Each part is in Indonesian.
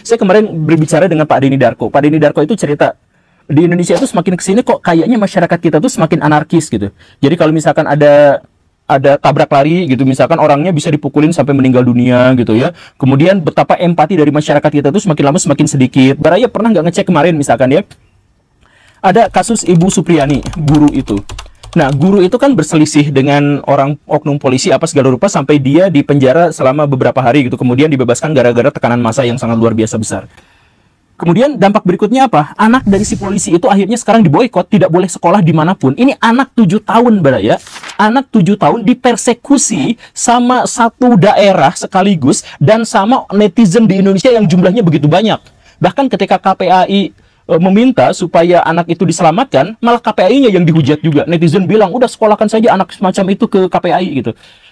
Saya kemarin berbicara dengan Pak Denny Darko. Pak Denny Darko itu cerita, di Indonesia itu semakin kesini kok kayaknya masyarakat kita tuh semakin anarkis gitu. Jadi kalau misalkan ada tabrak lari gitu, misalkan orangnya bisa dipukulin sampai meninggal dunia gitu ya. Kemudian betapa empati dari masyarakat kita tuh semakin lama semakin sedikit. Baraya pernah nggak ngecek kemarin misalkan ya, ada kasus Ibu Supriyani, guru itu. Nah, guru itu kan berselisih dengan orang oknum polisi apa segala rupa sampai dia di penjara selama beberapa hari gitu. Kemudian dibebaskan gara-gara tekanan massa yang sangat luar biasa besar. Kemudian dampak berikutnya apa? Anak dari si polisi itu akhirnya sekarang diboykot, tidak boleh sekolah dimanapun. Ini anak 7 tahun, Baraya. Anak 7 tahun dipersekusi sama satu daerah sekaligus dan sama netizen di Indonesia yang jumlahnya begitu banyak. Bahkan ketika KPAI meminta supaya anak itu diselamatkan, malah KPAI-nya yang dihujat juga. Netizen bilang, udah sekolahkan saja anak semacam itu ke KPAI gitu.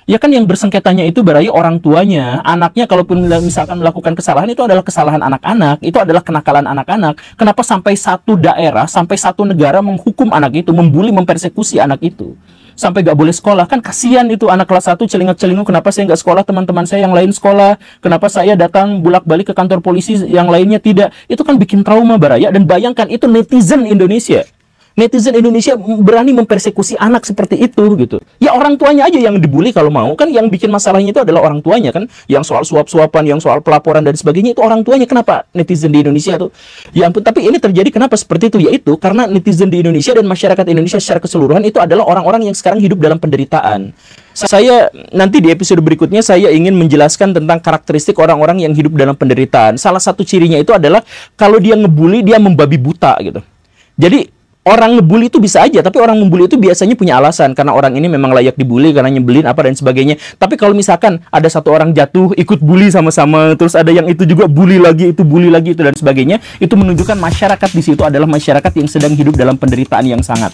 Ya kan yang bersengketanya itu berarti orang tuanya. Anaknya kalaupun misalkan melakukan kesalahan, itu adalah kesalahan anak-anak, itu adalah kenakalan anak-anak. Kenapa sampai satu daerah, sampai satu negara menghukum anak itu, membuli, mempersekusi anak itu sampai gak boleh sekolah? Kan kasihan itu anak kelas 1 celingak-celinguk, kenapa saya nggak sekolah, teman-teman saya yang lain sekolah, kenapa saya datang bolak-balik ke kantor polisi yang lainnya tidak? Itu kan bikin trauma, Baraya. Dan bayangkan itu netizen Indonesia. Netizen Indonesia berani mempersekusi anak seperti itu gitu. Ya orang tuanya aja yang dibully kalau mau, kan yang bikin masalahnya itu adalah orang tuanya kan. Yang soal suap-suapan, yang soal pelaporan dan sebagainya itu orang tuanya. Kenapa netizen di Indonesia tuh? Ya ampun, tapi ini terjadi kenapa seperti itu? Yaitu karena netizen di Indonesia dan masyarakat Indonesia secara keseluruhan itu adalah orang-orang yang sekarang hidup dalam penderitaan. Saya nanti di episode berikutnya saya ingin menjelaskan tentang karakteristik orang-orang yang hidup dalam penderitaan. Salah satu cirinya itu adalah kalau dia ngebully, dia membabi buta gitu. Jadi orang ngebully itu bisa aja, tapi orang membuli itu biasanya punya alasan. Karena orang ini memang layak dibully, karena nyebelin apa dan sebagainya. Tapi kalau misalkan ada satu orang jatuh, ikut bully sama-sama, terus ada yang itu juga bully lagi, itu dan sebagainya, itu menunjukkan masyarakat di situ adalah masyarakat yang sedang hidup dalam penderitaan yang sangat